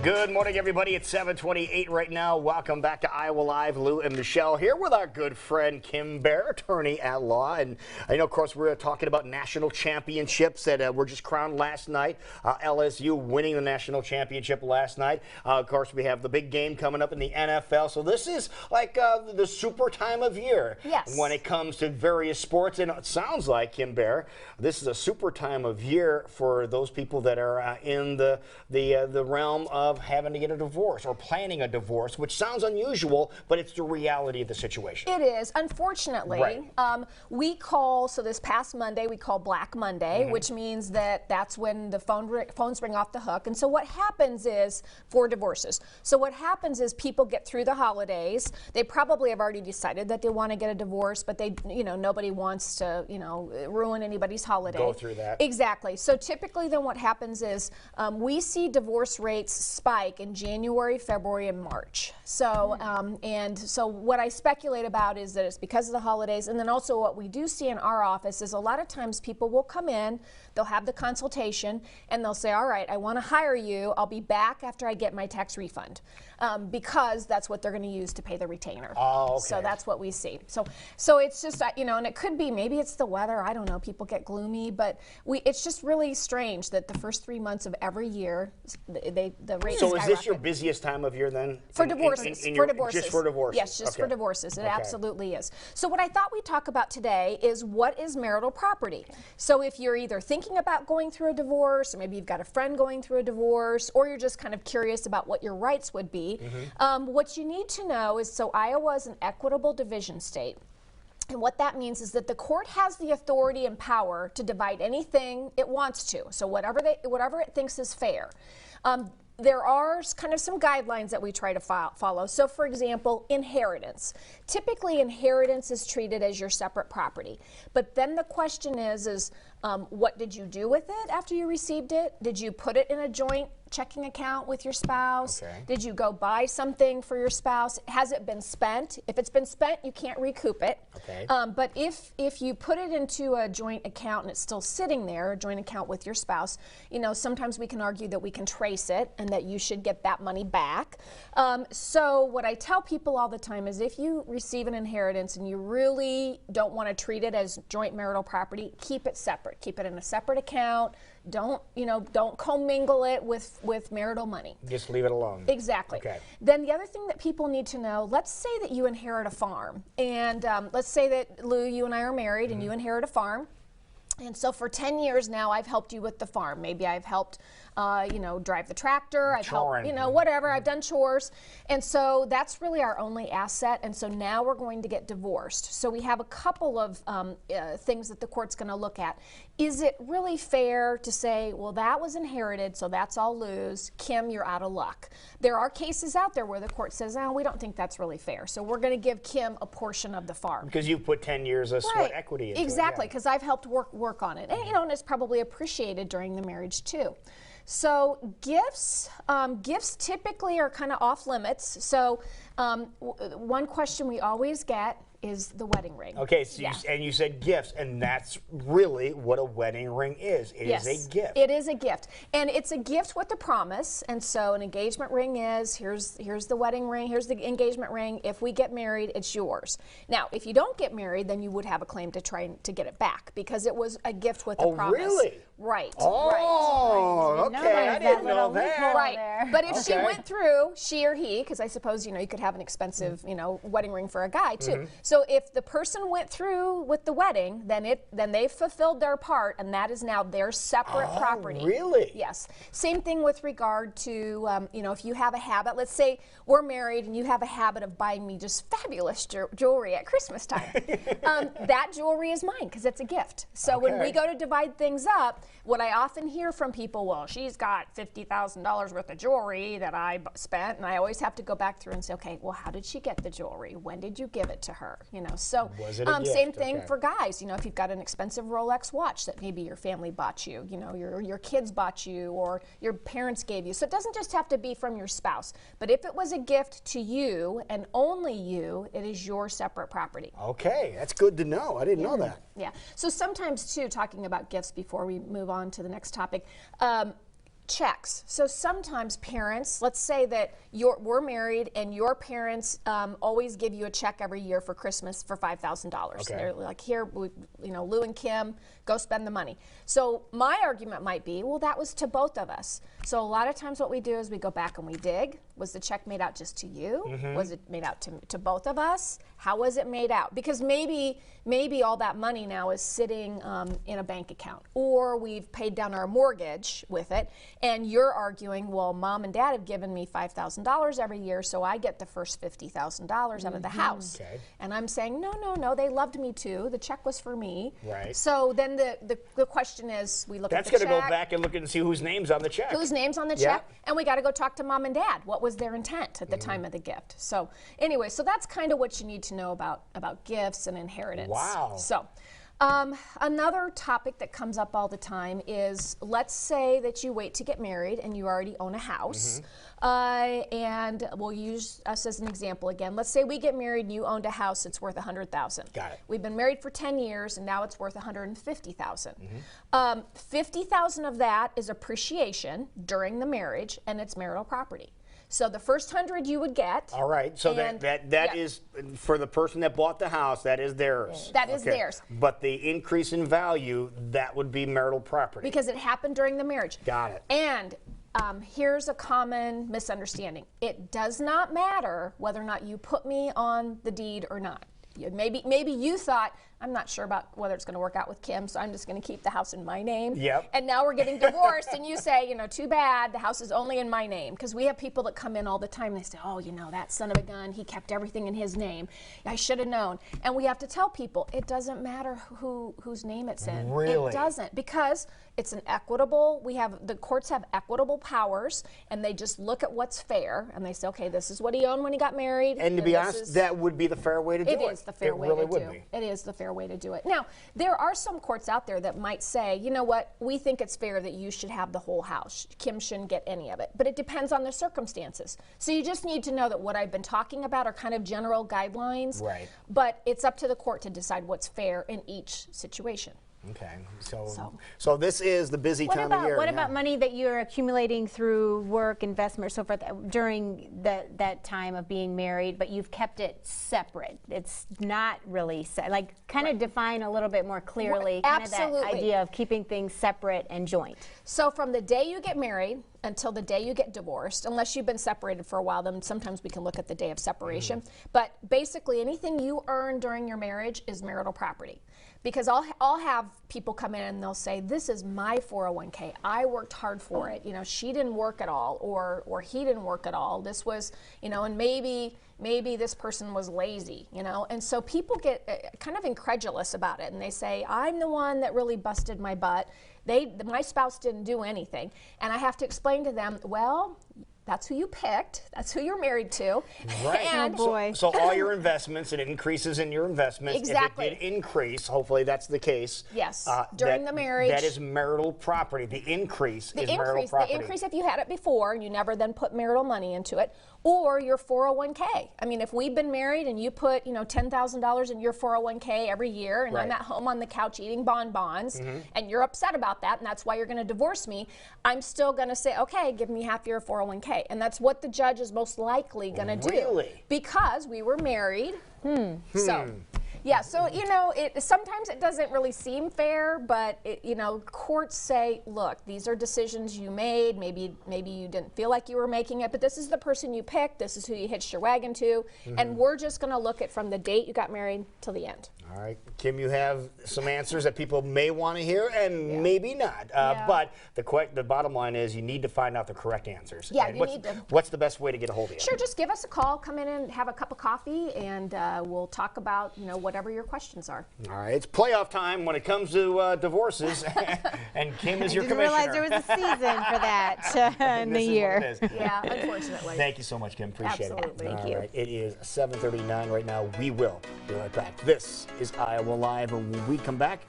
Good morning, everybody. It's 7:28 right now. Welcome back to Iowa Live. Lou and Michelle here with our good friend Kim Baer, attorney at law. And I know, of course, we're talking about national championships that were just crowned last night. LSU winning the national championship last night. Of course, we have the big game coming up in the NFL. So this is like the super time of year when it comes to various sports. And it sounds like, Kim Baer, this is a super time of year for those people that are in the realm of having to get a divorce or planning a divorce, which sounds unusual, but it's the reality of the situation. It is. Unfortunately, we call, so this past Monday, we call Black Monday, which means that that's when the phones ring off the hook. And so what happens is, for divorces, so what happens is people get through the holidays. They probably have already decided that they want to get a divorce, but they, nobody wants to, ruin anybody's holiday. Go through that. Exactly. So typically then what happens is we see divorce rates spike in January, February, and March. So, and so what I speculate about is that it's because of the holidays, and then also what we do see in our office is a lot of times people will come in, they'll have the consultation, and they'll say, all right, I want to hire you, I'll be back after I get my tax refund, because that's what they're going to use to pay the retainer. Oh, okay. So that's what we see. So it's just, and it could be, maybe it's the weather, I don't know, people get gloomy, but it's just really strange that the first 3 months of every year, the rates So is skyrocket. this your busiest time of year then? For divorces. For divorces. Just for divorces? Yes, just for divorces. It absolutely is. So what I thought we'd talk about today is what is marital property. So if you're either thinking about going through a divorce, or maybe you've got a friend going through a divorce, or you're just kind of curious about what your rights would be, what you need to know is, so Iowa is an equitable division state. And what that means is that the court has the authority and power to divide anything it wants to. So whatever it thinks is fair. There are kind of some guidelines that we try to follow. So for example, inheritance. Typically inheritance is treated as your separate property. But then the question is what did you do with it after you received it? Did you put it in a joint checking account with your spouse? Did you go buy something for your spouse? Has it been spent? If it's been spent, you can't recoup it. But if you put it into a joint account and it's still sitting there, a joint account with your spouse, sometimes we can argue that we can trace it and that you should get that money back. So what I tell people all the time is, if you receive an inheritance and you really don't want to treat it as joint marital property, keep it separate. Keep it in a separate account. Don't commingle it with marital money. Just leave it alone. Exactly. Then the other thing that people need to know, let's say that you inherit a farm, and let's say that, Lou, you and I are married and you inherit a farm. And so for 10 years now, I've helped you with the farm. Maybe I've helped, drive the tractor. I've helped, whatever. I've done chores. And so that's really our only asset. And so now we're going to get divorced. So we have a couple of things that the court's going to look at. Is it really fair to say, well, that was inherited, so that's all Lou's. Kim, you're out of luck. There are cases out there where the court says, oh, we don't think that's really fair. So we're going to give Kim a portion of the farm. Because you've put 10 years of sweat equity into it. Exactly, because I've helped work on it. And, and it's probably appreciated during the marriage, too. So gifts typically are kind of off limits. So one question we always get is the wedding ring. Okay, so you said gifts, and that's really what a wedding ring is. It is a gift. It is a gift. And it's a gift with a promise. And so an engagement ring is, here's the wedding ring, here's the engagement ring. If we get married, it's yours. Now, if you don't get married, then you would have a claim to try to get it back, because it was a gift with a promise. Oh, really? Right. Oh, okay. I didn't know that. Right. But if she went through, she or he, because I suppose, you could have an expensive, wedding ring for a guy, too. So if the person went through with the wedding, then they've fulfilled their part, and that is now their separate property. Really? Yes. Same thing with regard to, if you have a habit. Let's say we're married and you have a habit of buying me just fabulous jewelry at Christmas time. That jewelry is mine because it's a gift. So when we go to divide things up, what I often hear from people, well, she's got $50,000 worth of jewelry that I spent, and I always have to go back through and say, okay, well, how did she get the jewelry? When did you give it to her? So same thing for guys. If you've got an expensive Rolex watch that maybe your family bought you, your kids bought you, or your parents gave you. So it doesn't just have to be from your spouse, but if it was a gift to you and only you, it is your separate property. Okay, that's good to know. I didn't know that. Yeah. So sometimes too, talking about gifts before we move on to the next topic, checks. So sometimes parents, let's say that we're married and your parents always give you a check every year for Christmas for $5,000. Okay. They're like, here, Lou and Kim, go spend the money. So my argument might be, well, that was to both of us. So a lot of times what we do is we go back and we dig. Was the check made out just to you? Was it made out to both of us? How was it made out? Because maybe all that money now is sitting in a bank account, or we've paid down our mortgage with it, and you're arguing, well, mom and dad have given me $5,000 every year, so I get the first $50,000 out of the house. Okay. And I'm saying, no, they loved me too. The check was for me. Right. So then the question is, we look at the check. That's going to go back and look and see whose name's on the check. Whose name's on the check, and we got to go talk to mom and dad. What was their intent at the time of the gift? So anyway, so that's kind of what you need to know about gifts and inheritance. Wow. So another topic that comes up all the time is, let's say that you wait to get married and you already own a house. And we'll use us as an example again. Let's say we get married and you owned a house that's worth $100,000. Got it. We've been married for 10 years and now it's worth $150,000. $50,000 of that is appreciation during the marriage, and it's marital property. So the first 100 you would get. All right. So that is for the person that bought the house. That is theirs. That is theirs. But the increase in value, that would be marital property. Because it happened during the marriage. Got it. And here's a common misunderstanding. It does not matter whether or not you put me on the deed or not. Maybe you thought, I'm not sure about whether it's going to work out with Kim, so I'm just going to keep the house in my name. Yep. And now we're getting divorced, and you say, too bad, the house is only in my name. Because we have people that come in all the time, and they say, oh, that son of a gun, he kept everything in his name. I should have known. And we have to tell people, it doesn't matter whose name it's in. Really? It doesn't, because it's an equitable, the courts have equitable powers, and they just look at what's fair, and they say, okay, this is what he owned when he got married. And to be honest, that would be the fair way to do it. It is the fair way to do it. It is the fair way to do it. Now, there are some courts out there that might say, you know what, we think it's fair that you should have the whole house. Kim shouldn't get any of it. But it depends on the circumstances. So you just need to know that what I've been talking about are kind of general guidelines. Right. But it's up to the court to decide what's fair in each situation. Okay, so this is the busy time of year. What about money that you're accumulating through work, investment, or so forth during that time of being married, but you've kept it separate? It's not really kind of define a little bit more clearly kind of that idea of keeping things separate and joint. So from the day you get married until the day you get divorced, unless you've been separated for a while, then sometimes we can look at the day of separation. But basically anything you earn during your marriage is marital property. Because I'll have people come in and they'll say, this is my 401k. I worked hard for it. She didn't work at all, or he didn't work at all. This was, and maybe this person was lazy, And so people get kind of incredulous about it, and they say, I'm the one that really busted my butt. My spouse didn't do anything. And I have to explain to them, well, that's who you picked. That's who you're married to. Right. And oh boy. So all your investments, it increases in your investments. Exactly. If it did increase, hopefully that's the case. Yes. During the marriage. That is marital property. The increase is marital property. The increase if you had it before and you never then put marital money into it, or your 401k. I mean, if we've been married and you put, $10,000 in your 401k every year, and I'm at home on the couch eating bonbons, and you're upset about that, and that's why you're going to divorce me, I'm still going to say, okay, give me half your 401k. And that's what the judge is most likely going to do. Really? Because we were married. So, yeah, so, sometimes it doesn't really seem fair, but, courts say, look, these are decisions you made. Maybe you didn't feel like you were making it, but this is the person you picked. This is who you hitched your wagon to. And we're just going to look at from the date you got married till the end. All right, Kim, you have some answers that people may want to hear and maybe not. But the bottom line is you need to find out the correct answers. Yeah, and you need to. What's the best way to get a hold of you? Sure, just give us a call. Come in and have a cup of coffee, and we'll talk about whatever your questions are. All right, it's playoff time when it comes to divorces, and Kim is your commissioner. I didn't realize there was a season for that in the year. Yeah, unfortunately. Thank you so much, Kim. Appreciate Absolutely. it. Thank you. All right, it is 7:39 right now. We will be right back. This is Iowa Live, and when we come back,